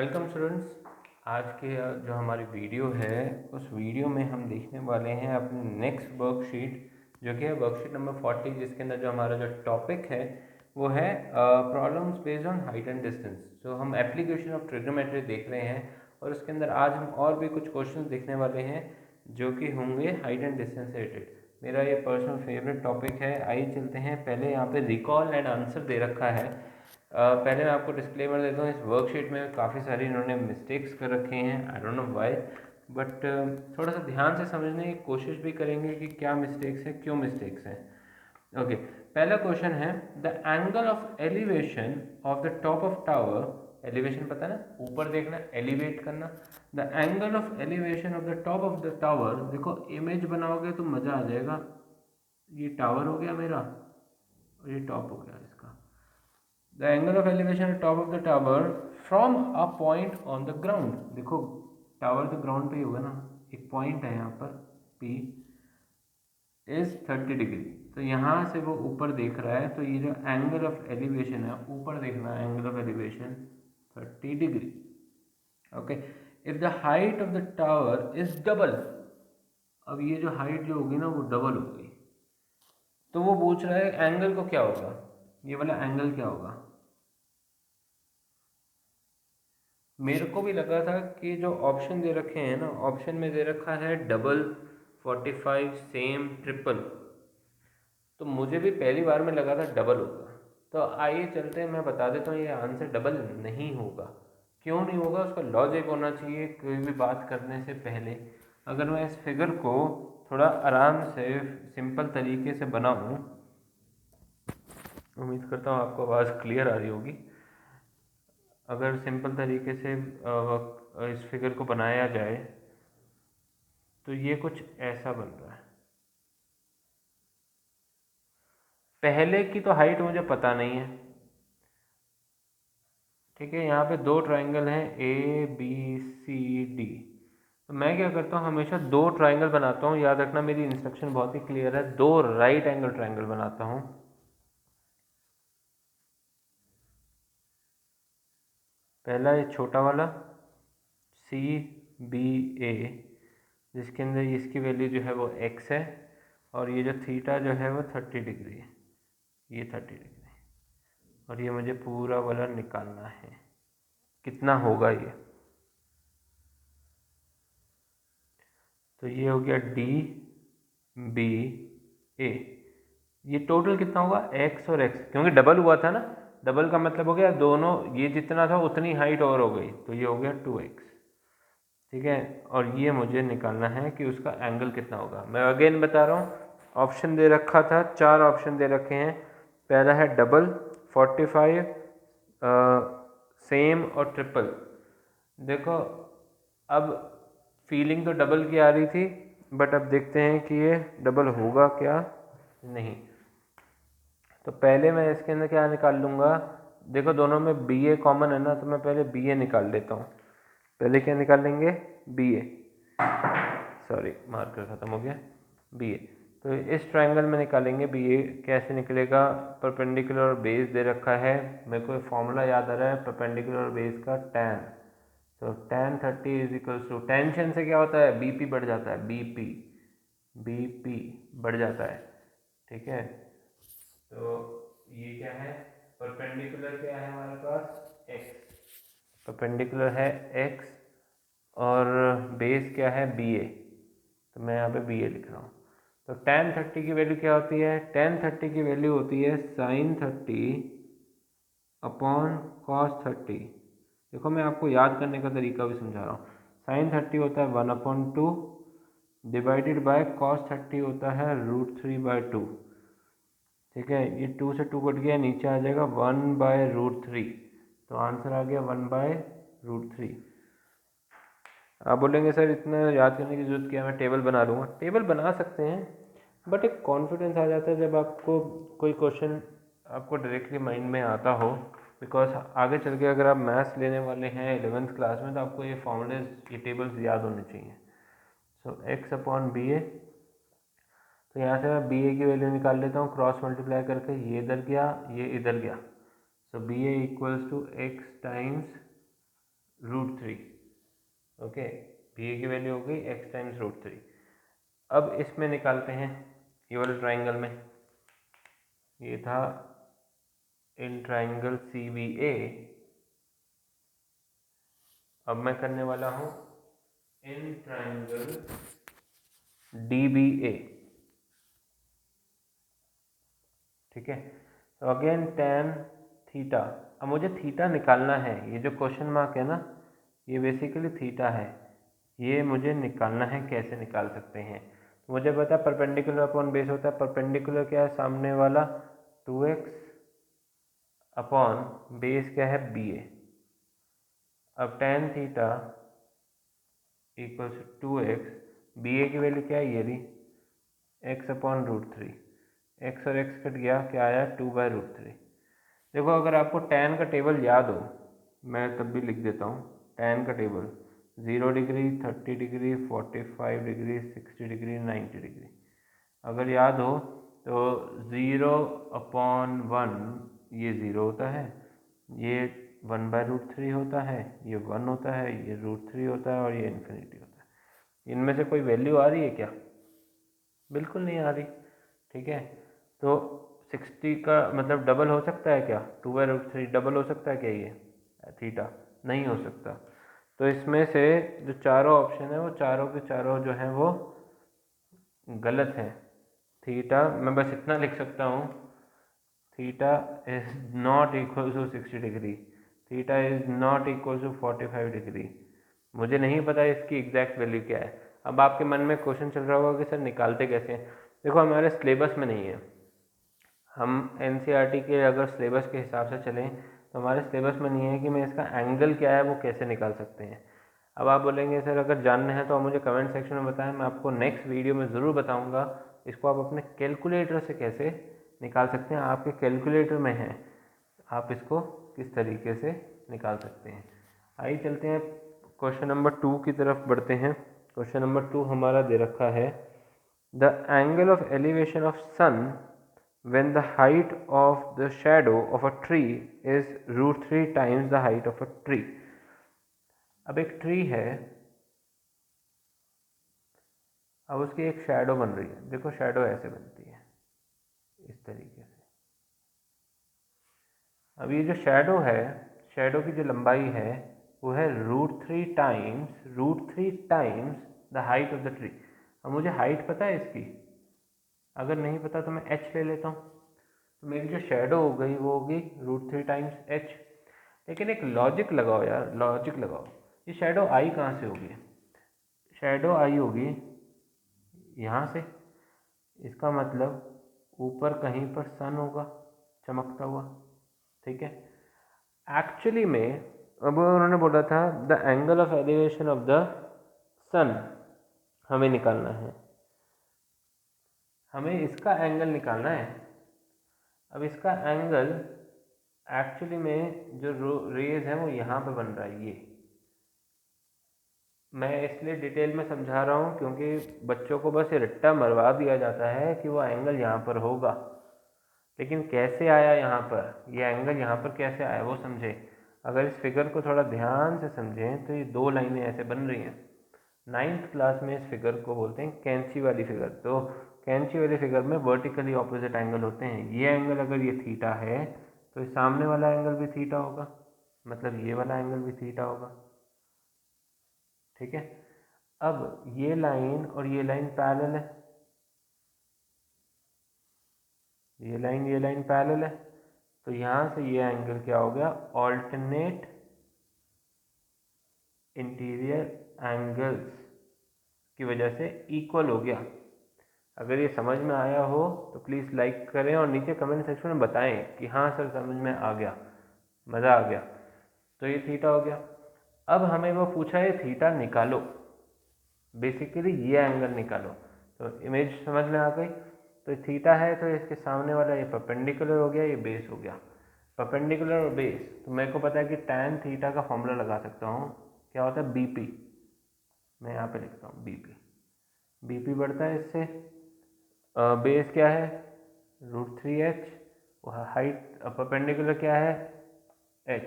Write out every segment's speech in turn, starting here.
Welcome students. आज के जो हमारी वीडियो है उस वीडियो में हम देखने वाले हैं अपनी नेक्स्ट वर्कशीट जो कि है वर्कशीट नंबर 40, जिसके अंदर जो हमारा जो टॉपिक है वो है problems based on height and distance. तो हम एप्लीकेशन ऑफ ट्रिग्नोमेट्री देख रहे हैं और उसके अंदर आज हम और भी कुछ क्वेश्चंस देखने वाले हैं जो कि होंगे हाइट एंड डिस्टेंस से रिलेटेड। मेरा ये पर्सनल फेवरेट टॉपिक है। आइए चलते हैं। पहले यहाँ पे रिकॉल एंड आंसर दे रखा है। पहले मैं आपको डिस्क्लेमर देता हूँ, इस वर्कशीट में काफ़ी सारी इन्होंने मिस्टेक्स कर रखे हैं। I don't know why, but थोड़ा सा ध्यान से समझने की कोशिश भी करेंगे कि क्या मिस्टेक्स हैं, क्यों मिस्टेक्स हैं। ओके, पहला क्वेश्चन है the angle of elevation of the top of tower. Elevation पता है ना, ऊपर देखना, एलिवेट करना। The angle of elevation of the top of the tower. देखो इमेज बनाओगे तो मज़ा आ जाएगा। ये टावर हो गया मेरा और ये टॉप हो गया इसका। The angle of elevation top of the tower from a point on the ground. देखो टावर तो ग्राउंड पे ही होगा ना, एक पॉइंट है यहाँ पर P इज 30 डिग्री। तो यहाँ से वो ऊपर देख रहा है, तो ये जो एंगल ऑफ एलिवेशन है, ऊपर देखना, angle of elevation 30 degree. Okay, if the height of the tower is double. अब ये जो हाइट जो होगी ना वो डबल हो गई, तो वो पूछ रहा है एंगल को क्या होगा, ये वाला एंगल क्या होगा। मेरे को भी लगा था कि जो ऑप्शन दे रखे हैं ना, ऑप्शन में दे रखा है डबल, 45, सेम, ट्रिपल, तो मुझे भी पहली बार में लगा था डबल होगा। तो आइए चलते हैं, मैं बता देता हूँ ये आंसर डबल नहीं होगा। क्यों नहीं होगा, उसका लॉजिक होना चाहिए कोई भी बात करने से पहले। अगर मैं इस फिगर को थोड़ा आराम से सिंपल तरीके से बनाऊँ, उम्मीद करता हूँ आपको आवाज़ क्लियर आ रही होगी। अगर सिंपल तरीके से इस फिगर को बनाया जाए तो ये कुछ ऐसा बन रहा है। पहले की तो हाइट मुझे पता नहीं है, ठीक है। यहाँ पे दो ट्राइंगल हैं ABCD। तो मैं क्या करता हूँ, हमेशा दो ट्राइंगल बनाता हूँ। याद रखना मेरी इंस्ट्रक्शन बहुत ही क्लियर है, दो राइट एंगल ट्राइंगल बनाता हूँ। पहला ये छोटा वाला CBA, जिसके अंदर इसकी वैल्यू जो है वो x है, और ये जो थीटा जो है वो 30 डिग्री है, ये 30 डिग्री। और ये मुझे पूरा वाला निकालना है, कितना होगा ये। तो ये हो गया DBA। ये टोटल कितना होगा, x और x, क्योंकि डबल हुआ था ना। डबल का मतलब हो गया दोनों, ये जितना था उतनी हाइट और हो गई, तो ये हो गया 2x, ठीक है। और ये मुझे निकालना है कि उसका एंगल कितना होगा। मैं अगेन बता रहा हूँ, ऑप्शन दे रखा था, चार ऑप्शन दे रखे हैं। पहला है डबल, 45, सेम और ट्रिपल। देखो अब फीलिंग तो डबल की आ रही थी, बट अब देखते हैं कि ये डबल होगा क्या नहीं। तो पहले मैं इसके अंदर क्या निकाल लूँगा, देखो दोनों में BA कॉमन है ना, तो मैं पहले BA निकाल लेता हूँ। पहले क्या निकाल लेंगे, BA, सॉरी मार्कर ख़त्म हो गया, BA। तो इस ट्रायंगल में निकालेंगे BA। कैसे निकलेगा, परपेंडिकुलर और बेस दे रखा है, मेरे को फॉर्मूला याद आ रहा है परपेंडिकुलर और बेस का, tan। तो tan 30 is equals to, tension से क्या होता है, BP बढ़ जाता है, BP बढ़ जाता है, ठीक है। तो ये क्या है, परपेंडिकुलर क्या है हमारे पास, x, परपेंडिकुलर है x, और बेस क्या है BA। तो मैं यहाँ पे BA लिख रहा हूँ। तो tan 30 की वैल्यू क्या होती है, tan 30 की वैल्यू होती है sin 30 अपॉन cos 30। देखो मैं आपको याद करने का तरीका भी समझा रहा हूँ। sin 30 होता है 1/2 डिवाइडेड बाय cos 30 होता है √3/2, ठीक है। ये 2 से 2 कट गया, नीचे आ जाएगा 1/√3। तो आंसर आ गया 1/√3। आप बोलेंगे सर इतना याद करने की जरूरत क्या है, मैं टेबल बना लूँगा। टेबल बना सकते हैं, बट एक कॉन्फिडेंस आ जाता है जब आपको कोई क्वेश्चन आपको डायरेक्टली माइंड में आता हो। बिकॉज आगे चल के अगर आप मैथ्स लेने वाले हैं 11th क्लास में, तो आपको ये फॉर्मूले, ये टेबल्स याद होने चाहिए। सो x/BA। तो यहाँ से मैं BA की वैल्यू निकाल लेता हूँ, क्रॉस मल्टीप्लाई करके, ये इधर गया, ये इधर गया। So BA equals to x times 3। Okay, B A की वैल्यू हो गई एक्स टाइम्स रूट 3। अब इसमें निकालते हैं ये वाले ट्राइंगल में, ये था in triangle C B A. अब मैं करने वाला हूँ इन ट्राइंगल डी बी ए। ठीक है, तो अगेन tan थीटा। अब मुझे थीटा निकालना है, ये जो क्वेश्चन मार्क है ना, ये बेसिकली थीटा है, ये मुझे निकालना है। कैसे निकाल सकते हैं? मुझे पता है परपेंडिकुलर अपॉन बेस होता है। परपेंडिकुलर क्या है? सामने वाला 2x अपॉन बेस क्या है? B A. अब tan theta equals 2x, B A की वैल्यू क्या है? ये रही x अपॉन रूट 3। एक्स और एक्स कट गया, क्या आया? 2/√3। देखो, अगर आपको tan का टेबल याद हो, मैं तब भी लिख देता हूँ tan का table. 0 degree, 30 degree, 45 degree, 60 degree, 90 degree अगर याद हो तो 0/1 ये 0 होता है, ये 1/√3 होता है, ये 1 होता है, ये √3 होता है और ये इन्फिनिटी होता है। इनमें से कोई वैल्यू आ रही है क्या? बिल्कुल नहीं आ रही। ठीक है, तो 60 का मतलब डबल हो सकता है क्या? 2/√3 डबल हो सकता है क्या ये थीटा? नहीं हो सकता। तो इसमें से जो चारों ऑप्शन है वो चारों के चारों जो हैं वो गलत हैं। थीटा, मैं बस इतना लिख सकता हूँ, theta is not equal to 60 degree, theta is not equal to 45 degree. मुझे नहीं पता इसकी एग्जैक्ट वैल्यू क्या है। अब आपके मन में क्वेश्चन चल रहा होगा कि सर निकालते कैसे हैं? देखो, हमारे सिलेबस में नहीं है। हम एनसीईआरटी के अगर सिलेबस के हिसाब से चलें तो हमारे सिलेबस में नहीं है कि मैं इसका एंगल क्या है वो कैसे निकाल सकते हैं। अब आप बोलेंगे सर अगर जानना है तो आप मुझे कमेंट सेक्शन में बताएं, मैं आपको नेक्स्ट वीडियो में ज़रूर बताऊंगा इसको आप अपने कैलकुलेटर से कैसे निकाल सकते हैं। आपके कैलकुलेटर में है, आप इसको किस तरीके से निकाल सकते हैं। आइए चलते हैं क्वेश्चन नंबर 2 की तरफ बढ़ते हैं। क्वेश्चन नंबर 2 हमारा दे रखा है, the angle of elevation of sun when the height of the shadow of a tree is √3 times the height of a tree। अब एक ट्री है, अब उसकी एक शैडो बन रही है। देखो, शैडो ऐसे बनती है इस तरीके से। अब ये जो शैडो है, शैडो की जो लंबाई है वो है √3 times the height of the tree. अब मुझे हाइट पता है इसकी, अगर नहीं पता तो मैं h ले लेता हूँ। तो मेरी जो शैडो हो गई वो होगी √3 टाइम्स h। लेकिन एक लॉजिक लगाओ यार, लॉजिक लगाओ, ये शैडो आई कहाँ से होगी? शैडो आई होगी यहाँ से। इसका मतलब ऊपर कहीं पर सन होगा चमकता हुआ। ठीक है, एक्चुअली में अब उन्होंने बोला था the angle of elevation of the sun हमें निकालना है, हमें इसका एंगल निकालना है। अब इसका एंगल एक्चुअली में जो रेज है वो यहाँ पे बन रहा है। ये मैं इसलिए डिटेल में समझा रहा हूँ क्योंकि बच्चों को बस ये रट्टा मरवा दिया जाता है कि वो एंगल यहाँ पर होगा, लेकिन कैसे आया यहाँ पर, ये एंगल यहाँ पर कैसे आया वो समझे। अगर इस फिगर को थोड़ा ध्यान से समझें तो ये दो लाइनें ऐसे बन रही हैं। 9th क्लास में इस फिगर को बोलते हैं कैंची वाली फिगर। तो कैंची वाली फिगर में वर्टिकली ऑपोजिट एंगल होते हैं। ये एंगल अगर ये थीटा है तो सामने वाला एंगल भी थीटा होगा, मतलब ये वाला एंगल भी थीटा होगा। ठीक है, अब ये लाइन और ये लाइन पैरेलल है, ये लाइन पैरेलल है, तो यहाँ से ये एंगल क्या हो गया? ऑल्टरनेट इंटीरियर एंगल्स की वजह से इक्वल हो गया। अगर ये समझ में आया हो तो प्लीज़ लाइक करें और नीचे कमेंट सेक्शन में बताएं कि हाँ सर समझ में आ गया, मज़ा आ गया। तो ये थीटा हो गया। अब हमें वो पूछा है थीटा निकालो, बेसिकली ये एंगल निकालो। तो इमेज समझ में आ गई। तो थीटा है तो इसके सामने वाला ये परपेंडिकुलर हो गया, ये बेस हो गया। परपेंडिकुलर और बेस, तो मेरे को पता है कि tan थीटा का फॉर्मूला लगा सकता हूँ, क्या होता है? बीपी। मैं यहाँ पे लिखता हूँ बीपी। बीपी बढ़ता है इससे। बेस क्या है? √3h। हाइट परपेंडिकुलर क्या है? h।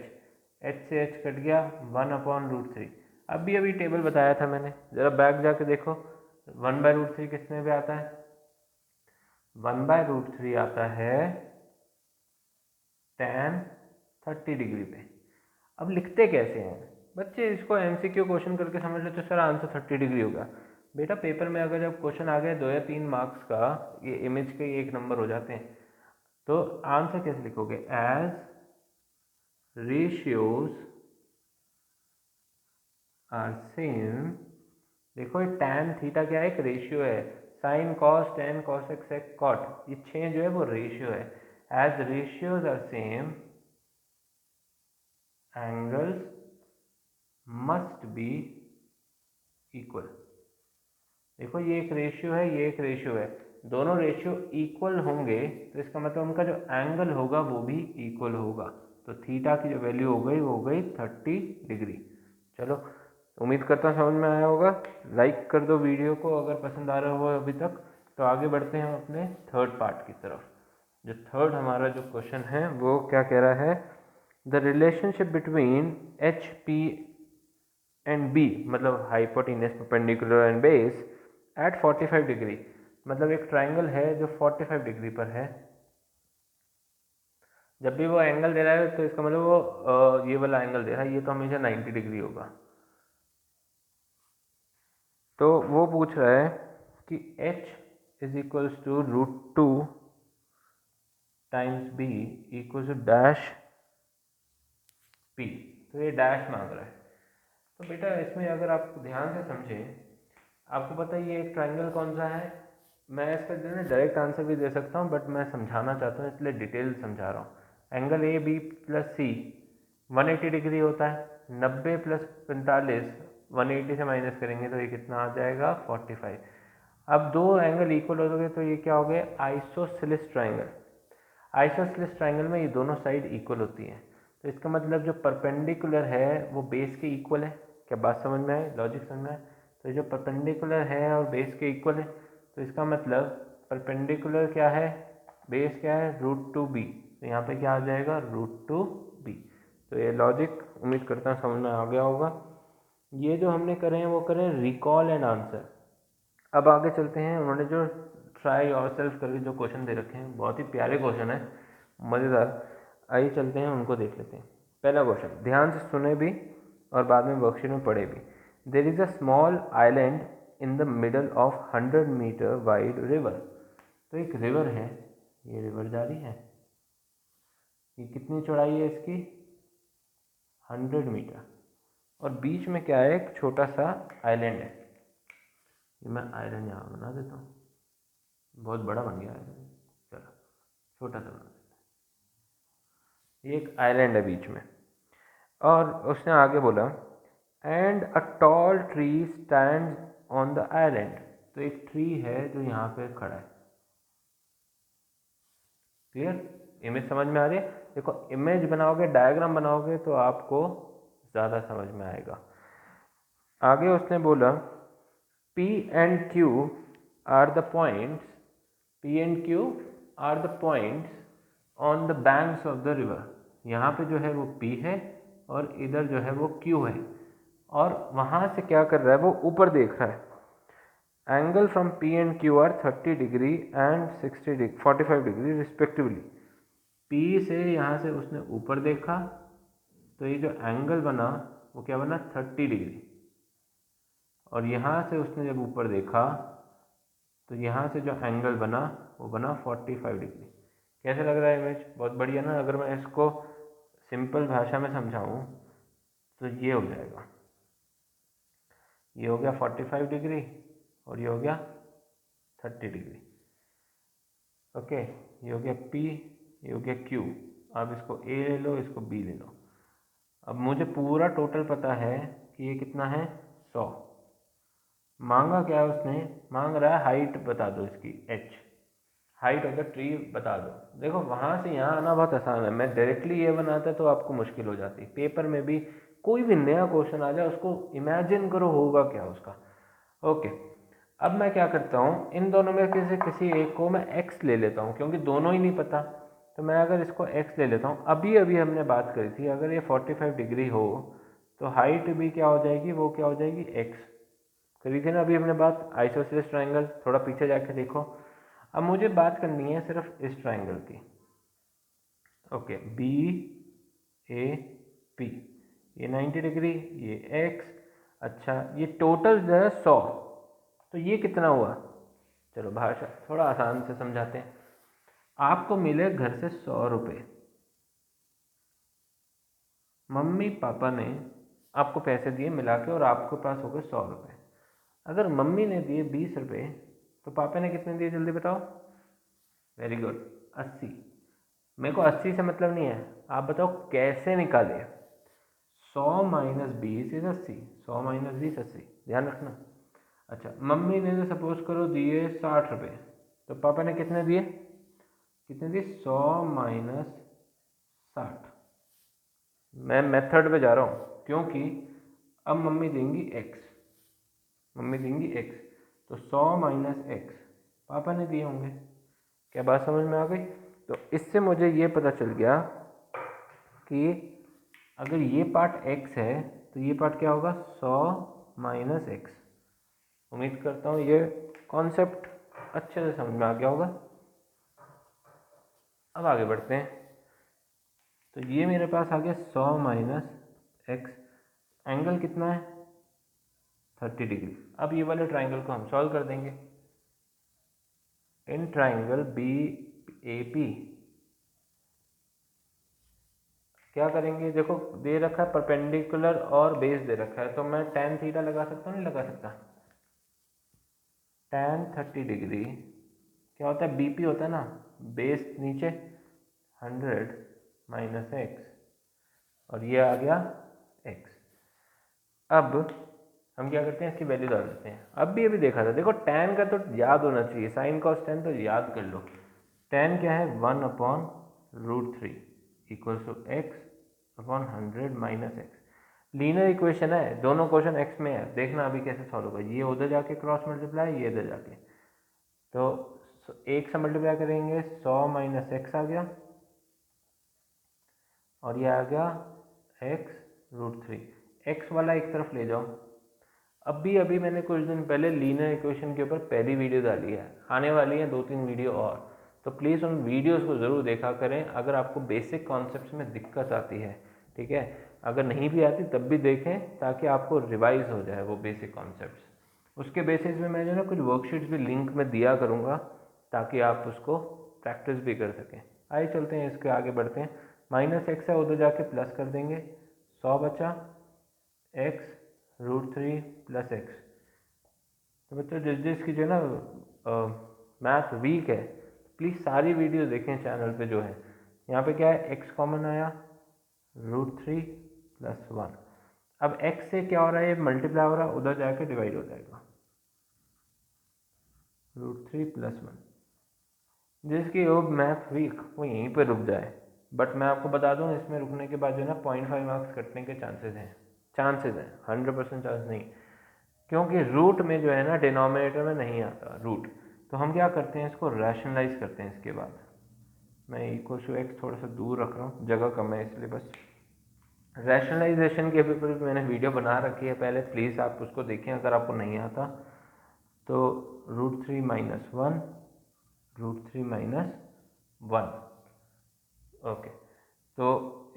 h से h कट गया 1/√3। अभी टेबल बताया था मैंने, ज़रा बैक जाके देखो 1/√3 किसमें भी आता है, 1/√3 आता है tan 30 डिग्री पे। अब लिखते कैसे हैं बच्चे, इसको MCQ क्वेश्चन करके समझ लो तो सर आंसर 30 डिग्री होगा। बेटा पेपर में अगर जब क्वेश्चन आ गया 2 या 3 मार्क्स का, ये इमेज के 1 नंबर हो जाते हैं, तो आंसर कैसे लिखोगे, एज रेशियोज आर सेम। देखो ये tan थीटा क्या है, एक रेशियो है, sine cos tan cos x x cot, ये 6 जो है वो रेशियो है। As ratios are same angles must be equal. देखो ये एक रेशियो है, ये एक रेशियो है, दोनों रेशियो इक्वल होंगे तो इसका मतलब उनका जो एंगल होगा वो भी इक्वल होगा। तो थीटा की जो वैल्यू हो गई वो हो गई 30 डिग्री। चलो उम्मीद करता हूँ समझ में आया होगा। लाइक कर दो वीडियो को अगर पसंद आ रहा हो अभी तक। तो आगे बढ़ते हैं हम अपने थर्ड पार्ट की तरफ। जो थर्ड हमारा जो क्वेश्चन है वो क्या कह रहा है, the relationship between H P and B, मतलब hypotenuse perpendicular and base at 45 degree. मतलब एक ट्राइंगल है जो 45 डिग्री पर है। जब भी वो एंगल दे रहा है तो इसका मतलब वो ये वाला एंगल दे रहा है, ये तो हमेशा 90 डिग्री होगा। तो वो पूछ रहा है कि h is equals to √2 times b equals to dash p। तो ये डैश मांग रहा है। तो बेटा इसमें अगर आप ध्यान से समझें, आपको पता है ये एक ट्राइंगल कौन सा है। मैं इसका जो है डायरेक्ट आंसर भी दे सकता हूँ, बट मैं समझाना चाहता हूँ इसलिए डिटेल समझा रहा हूँ। Angle A B plus C 180 degree होता है। 90 प्लस 45 180 से माइनस करेंगे तो ये कितना आ जाएगा 45। अब दो एंगल इक्वल हो गए तो ये क्या हो गया, आइसोसेलेस ट्राइंगल। आइसोसेलेस ट्राइंगल में ये दोनों साइड इक्वल होती हैं। तो इसका मतलब जो परपेंडिकुलर है वो बेस के इक्वल है। क्या बात समझ में आए, लॉजिक समझ में आए। तो जो परपेंडिकुलर है और बेस के इक्वल है, तो इसका मतलब परपेंडिकुलर क्या है, बेस क्या है, √2b। तो यहाँ पे क्या आ जाएगा √2b। तो ये लॉजिक उम्मीद करता हूँ समझ में आ गया होगा। ये जो हमने करे हैं वो करें रिकॉल एंड आंसर। अब आगे चलते हैं, उन्होंने जो ट्राई और सेल्फ करके जो क्वेश्चन दे रखे हैं बहुत ही प्यारे क्वेश्चन है, मज़ेदार। आइए चलते हैं उनको देख लेते हैं। पहला क्वेश्चन ध्यान से सुने भी और बाद में वर्कशीट में पढ़े भी। There is a small island in the middle of 100 metre wide river. तो एक रिवर है, ये रिवर जा रही है, ये कितनी चौड़ाई है इसकी 100 मीटर, और बीच में क्या है, एक छोटा सा आइलैंड है। मैं आइलैंड यहाँ बना देता हूँ, बहुत बड़ा बन गया आइलैंड, चलो छोटा सा बना देता हूँ। ये एक आइलैंड है बीच में, और उसने आगे बोला and a tall tree stand on the island. तो एक ट्री है जो यहाँ पे खड़ा है। क्लियर, इमेज समझ में आ रही है। देखो इमेज बनाओगे, डायग्राम बनाओगे तो आपको ज़्यादा समझ में आएगा। आगे उसने बोला P and Q are the points, P and Q are the points on the banks of the river। यहाँ पे जो है वो P है और इधर जो है वो Q है, और वहाँ से क्या कर रहा है, वो ऊपर देख रहा है। Angle from P and Q are 30 degree and 45 degree respectively. P से यहाँ से उसने ऊपर देखा तो ये जो एंगल बना वो क्या बना 30 डिग्री, और यहाँ से उसने जब ऊपर देखा तो यहाँ से जो एंगल बना वो बना 45 डिग्री। कैसे लग रहा है इमेज, बहुत बढ़िया ना। अगर मैं इसको सिंपल भाषा में समझाऊँ तो ये हो जाएगा, ये हो गया 45 डिग्री और ये हो गया 30 डिग्री। ओके, ये हो गया P, ये हो गया Q। अब इसको A ले लो, इसको B ले लो। अब मुझे पूरा टोटल पता है कि ये कितना है 100। मांगा क्या है उसने, मांग रहा है हाइट बता दो इसकी, h height of the tree बता दो। देखो वहाँ से यहाँ आना बहुत आसान है, मैं डायरेक्टली ये बनाता तो आपको मुश्किल हो जाती। पेपर में भी कोई भी नया क्वेश्चन आ जाए उसको इमेजिन करो होगा क्या उसका। ओके, अब मैं क्या करता हूँ, इन दोनों में किसी एक को मैं x ले लेता हूँ क्योंकि दोनों ही नहीं पता। तो मैं अगर इसको x ले लेता हूँ, अभी अभी हमने बात करी थी अगर ये 45 डिग्री हो तो हाइट भी क्या हो जाएगी, वो क्या हो जाएगी x। करी थी ना अभी हमने बात आइसोसेलेस ट्रायंगल, थोड़ा पीछे जाके देखो। अब मुझे बात करनी है सिर्फ इस ट्रायंगल की। ओके, बी ए पी, ये 90 डिग्री, ये x। अच्छा, ये टोटल जो है 100, तो ये कितना हुआ? चलो भाषा थोड़ा आसान से समझाते हैं। आपको मिले घर से 100 रुपये, मम्मी पापा ने आपको पैसे दिए मिला के और आपके पास हो गए 100 रुपये। अगर मम्मी ने दिए 20 रुपये तो पापा ने कितने दिए जल्दी बताओ? Very good, 80। मेरे को 80 से मतलब नहीं है, आप बताओ कैसे निकाले? 100 माइनस 20 इज 80, 100 माइनस 20 80, ध्यान रखना। अच्छा, मम्मी ने तो सपोज करो दिए 60 रुपये, तो पापा ने कितने दिए? कितने दिए? 100 माइनस 60। मैं मेथड पे जा रहा हूँ क्योंकि अब मम्मी देंगी x, मम्मी देंगी x, तो 100 माइनस एक्स पापा ने दिए होंगे। क्या बात समझ में आ गई? तो इससे मुझे ये पता चल गया कि अगर ये पार्ट x है तो ये पार्ट क्या होगा? 100 माइनस एक्स। उम्मीद करता हूँ ये कॉन्सेप्ट अच्छे से समझ में आ गया होगा। अब आगे बढ़ते हैं। तो ये मेरे पास आ गया 100 माइनस एक्स, एंगल कितना है? 30 डिग्री। अब ये वाले ट्राइंगल को हम सॉल्व कर देंगे। In triangle B A P क्या करेंगे? देखो दे रखा है परपेंडिकुलर और बेस दे रखा है, तो मैं tan थीटा लगा सकता हूँ, नहीं लगा सकता? tan 30 डिग्री क्या होता है? बीपी होता है ना, बेस नीचे 100 माइनस एक्स, और ये आ गया x। अब हम क्या करते हैं, इसकी वैल्यू डाल देते हैं। अब भी अभी देखा था, देखो tan का तो याद होना चाहिए, साइन कॉस tan तो याद कर लो। tan क्या है? 1/√3 equals to x/100 minus x. Linear equation है, दोनों क्वेश्चन x में है, देखना अभी कैसे सॉल्व होगा। ये उधर जाके क्रॉस मल्टीप्लाई, ये इधर जाके, तो एक से मल्टीप्लाई करेंगे 100 माइनस एक्स आ गया, और ये आ गया x√3। एक्स वाला एक तरफ ले जाओ। अभी मैंने कुछ दिन पहले लीनियर इक्वेशन के ऊपर पहली वीडियो डाली है, आने वाली है 2-3 वीडियो और, तो प्लीज़ उन वीडियोस को ज़रूर देखा करें अगर आपको बेसिक कॉन्सेप्ट्स में दिक्कत आती है, ठीक है? अगर नहीं भी आती तब भी देखें ताकि आपको रिवाइज हो जाए वो बेसिक कॉन्सेप्ट्स। उसके बेसिस में मैं जो ना कुछ वर्कशीट्स भी लिंक में दिया करूँगा ताकि आप उसको प्रैक्टिस भी कर सकें। आइए चलते हैं, इसके आगे बढ़ते हैं। माइनस एक्स है, उधर जाके प्लस कर देंगे, 100 बचा, x√3 प्लस एक्स। तो बच्चों जिसकी जो है ना मैथ वीक है, प्लीज़ सारी वीडियो देखें चैनल पे जो है। यहाँ पे क्या है, x कॉमन आया, √3 प्लस 1। अब x से क्या हो रहा है, ये मल्टीप्लाई हो रहा है, उधर जाके डिवाइड हो जाएगा, √3 प्लस 1। जिसकी वो मैथ वीक वो यहीं पर रुक जाए, बट मैं आपको बता दूं इसमें रुकने के बाद जो है ना 0.5 मार्क्स कटने के चांसेस हैं, 100% चांस नहीं, क्योंकि रूट में जो है ना डिनोमिनेटर में नहीं आता रूट। तो हम क्या करते हैं, इसको रैशनलाइज करते हैं। इसके बाद मैं इक्वल टू एक्स थोड़ा सा दूर रख रहा हूँ, जगह कम है इसलिए। बस रैशनलाइजेशन के ऊपर भी मैंने वीडियो बना रखी है पहले, प्लीज़ आप उसको देखें अगर आपको नहीं आता तो। √3 माइनस 1, √3 माइनस 1, ओके। तो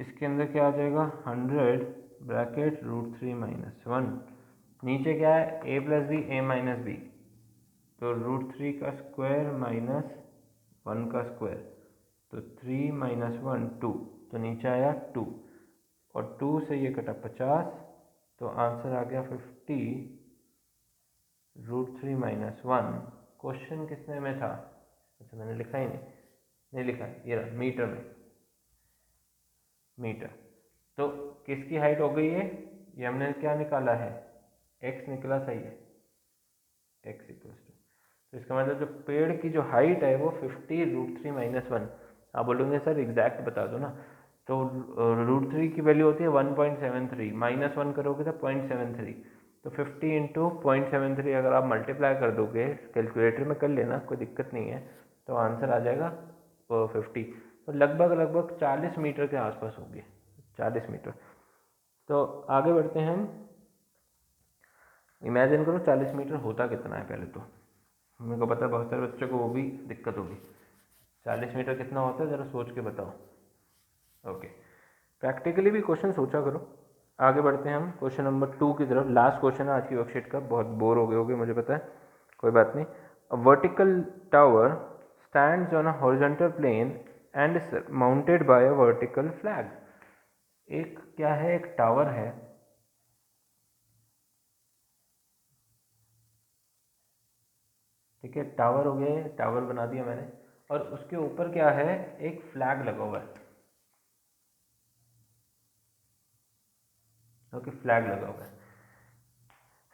इसके अंदर क्या आ जाएगा, 100 ब्रैकेट √3 माइनस 1, नीचे क्या है, a plus B, a minus B, तो √3 का स्क्वायर माइनस 1 का स्क्वायर, तो 3 माइनस 1 2, तो नीचे आया 2, और 2 से ये कटा 50, तो आंसर आ गया 50 √3 माइनस 1। क्वेश्चन किसने में था? अच्छा मैंने लिखा ही नहीं लिखा, ये रहा मीटर में, मीटर। तो किसकी हाइट हो गई है, ये हमने क्या निकाला है, x निकला, सही है, x इक्वल्स टू, तो इसका मतलब जो पेड़ की जो हाइट है वो 50 √3 माइनस 1। आप बोलोगे सर एग्जैक्ट बता दो ना, तो √3 की वैल्यू होती है 1.73, माइनस 1 करोगे तो 0.73, तो 50 इंटू 0.73 अगर आप मल्टीप्लाई कर दोगे, कैलकुलेटर में कर लेना कोई दिक्कत नहीं है, तो आंसर आ जाएगा 50। तो लगभग 40 मीटर के आसपास होगी, 40 मीटर। तो आगे बढ़ते हैं हम। इमेजिन करो 40 मीटर होता कितना है। पहले तो मेरे को पता है बहुत सारे बच्चों को वो भी दिक्कत होगी। 40 मीटर कितना होता है ज़रा सोच के बताओ। ओके, प्रैक्टिकली भी क्वेश्चन सोचा करो। आगे बढ़ते हैं हम क्वेश्चन नंबर 2 की तरफ। लास्ट क्वेश्चन है आज की वर्कशीट का। बहुत बोर हो गए होगे मुझे पता है, कोई बात नहीं। A vertical tower stands on a horizontal plane and mounted by a vertical flag. एक क्या है, एक टावर है, ठीक है, टावर हो गया, टावर बना दिया मैंने, और उसके ऊपर क्या है, एक फ्लैग लगा हुआ है। ओके, फ्लैग लगा हुआ है,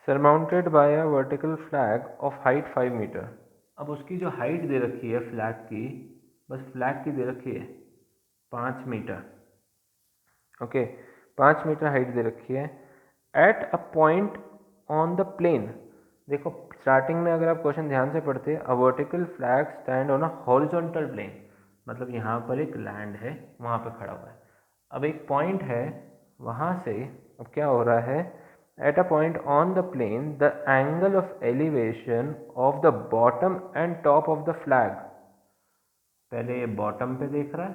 surmounted by a vertical flag of height 5 metre. अब उसकी जो हाइट दे रखी है फ्लैग की, बस फ्लैग की दे रखी है 5 मीटर। ओके, 5 मीटर हाइट दे रखी है। At a point on the plane, देखो स्टार्टिंग में अगर आप क्वेश्चन ध्यान से पढ़ते, a vertical flag stand on a horizontal plane, मतलब यहाँ पर एक लैंड है, वहाँ पे खड़ा हुआ है। अब एक पॉइंट है, वहाँ से अब क्या हो रहा है, at a point on the plane the angle of elevation of the bottom and top of the flag. पहले ये बॉटम पे देख रहा है,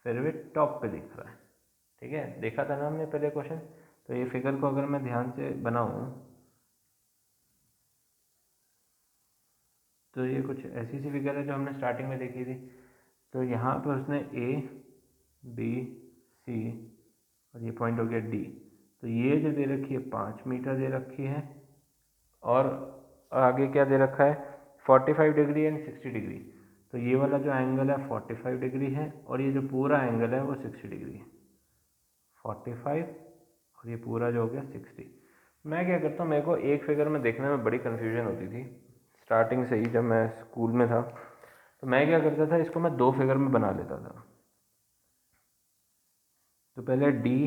फिर भी टॉप पे दिख रहा है, ठीक है, देखा था ना हमने पहले क्वेश्चन। तो ये फिगर को अगर मैं ध्यान से बनाऊं तो ये कुछ ऐसी सी फिगर है जो हमने स्टार्टिंग में देखी थी। तो यहाँ पर उसने ए बी सी और ये पॉइंट हो गया डी। तो ये जो दे रखी है 5 मीटर दे रखी है, और आगे क्या दे रखा है 45 डिग्री एंड 60 डिग्री। तो ये वाला जो एंगल है 45 डिग्री है, और ये जो पूरा एंगल है वो 60 डिग्री है। 45 और ये पूरा जो हो गया 60। मैं क्या करता हूँ, मेरे को एक फिगर में देखने में बड़ी कन्फ्यूजन होती थी स्टार्टिंग से ही, जब मैं स्कूल में था। तो मैं क्या करता था, इसको मैं 2 फिगर में बना लेता था। तो पहले डी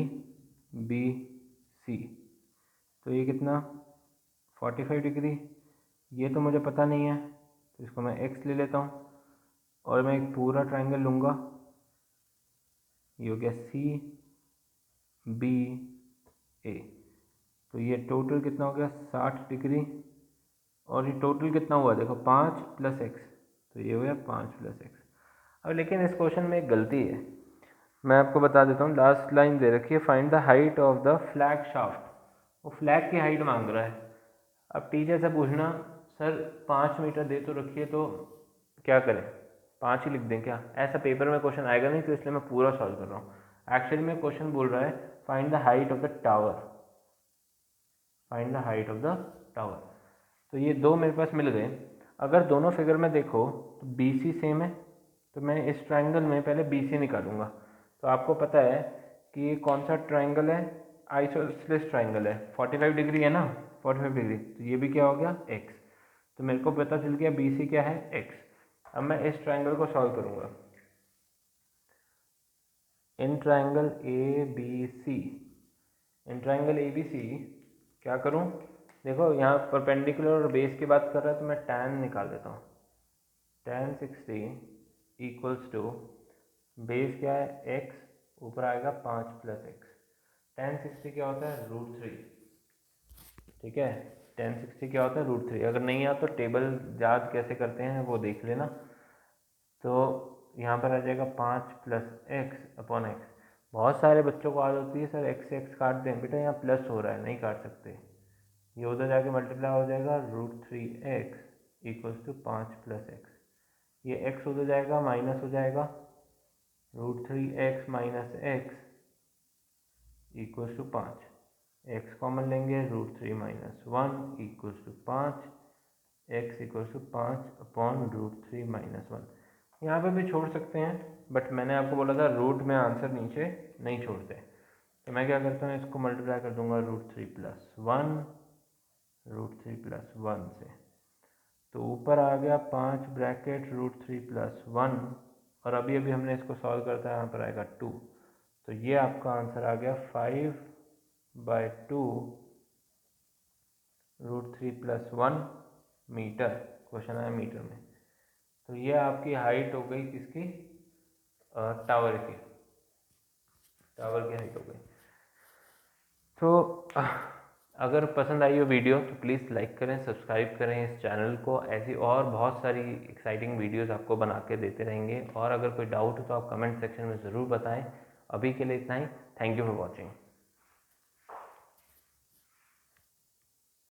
बी सी, तो ये कितना 45 डिग्री, ये तो मुझे पता नहीं है, तो इसको मैं एक्स ले लेता हूँ, और मैं एक पूरा ट्रायंगल लूँगा, ये हो गया सी बी ए। तो ये टोटल कितना हो गया 60 डिग्री, और ये टोटल कितना हुआ देखो 5 प्लस एक्स, तो ये हो गया 5 प्लस एक्स। अब लेकिन इस क्वेश्चन में एक गलती है, मैं आपको बता देता हूँ। लास्ट लाइन दे रखी है find the height of the flag shaft, वो फ्लैग की हाइट मांग रहा है। अब टीचर से पूछना सर 5 मीटर दे तो रखिए, तो क्या करें, 5 ही लिख दें क्या, ऐसा पेपर में क्वेश्चन आएगा नहीं, तो इसलिए मैं पूरा सॉल्व कर रहा हूँ। एक्चुअली में क्वेश्चन बोल रहा है find the height of the tower, find the height of the tower. तो ये दो मेरे पास मिल गए। अगर दोनों फिगर में देखो तो बी सी सेम है, तो मैं इस ट्राइंगल में पहले बी सी निकालूंगा। तो आपको पता है कि ये कौन सा ट्राइंगल है, आइसोसेलेस ट्राइंगल है, 45 डिग्री है ना, 45 डिग्री, तो ये भी क्या हो गया एक्स। तो मेरे को पता चल गया बी सी क्या है एक्स। अब मैं इस ट्राइंगल को सॉल्व करूंगा। In triangle A B C, in triangle A B C क्या करूं, देखो यहाँ परपेंडिकुलर और बेस की बात कर रहा है, तो मैं tan निकाल देता हूँ। tan 60 इक्वल्स टू, बेस क्या है x, ऊपर आएगा 5 प्लस एक्स। tan 60 क्या होता है √3, ठीक है, tan 60 क्या होता है √3। अगर नहीं आता तो टेबल याद कैसे करते हैं वो देख लेना। तो यहाँ पर आ जाएगा 5 प्लस एक्स अपॉन एक्स। बहुत सारे बच्चों को आदत होती है सर एक्स से एक्स काट दें, बेटा यहाँ प्लस हो रहा है, नहीं काट सकते, ये उधर जाके मल्टीप्लाई हो जाएगा √3x equals to 5 plus x. ये x उधर जाएगा माइनस हो जाएगा, √3x minus x equals to 5। x common लेंगे, √3 minus 1 equals to 5, x equals to 5 upon √3 minus 1। यहाँ पे भी छोड़ सकते हैं, बट मैंने आपको बोला था रूट में आंसर नीचे नहीं छोड़ते। तो मैं क्या करता हूँ, इसको मल्टीप्लाई कर दूंगा √3 प्लस 1, √3 प्लस 1 से, तो ऊपर आ गया 5 ब्रैकेट √3 प्लस 1, और अभी अभी हमने इसको सॉल्व करता है, यहाँ पर आएगा 2। तो ये आपका आंसर आ गया 5/2 √3 प्लस 1 मीटर। क्वेश्चन आया मीटर में। तो ये आपकी हाइट हो गई किसकी, टावर की हाइट हो गई। तो अगर पसंद आई हो वीडियो तो प्लीज़ लाइक करें, सब्सक्राइब करें इस चैनल को। ऐसी और बहुत सारी एक्साइटिंग वीडियोस आपको बना के देते रहेंगे। और अगर कोई डाउट हो तो आप कमेंट सेक्शन में ज़रूर बताएं। अभी के लिए इतना ही। Thank you for watching.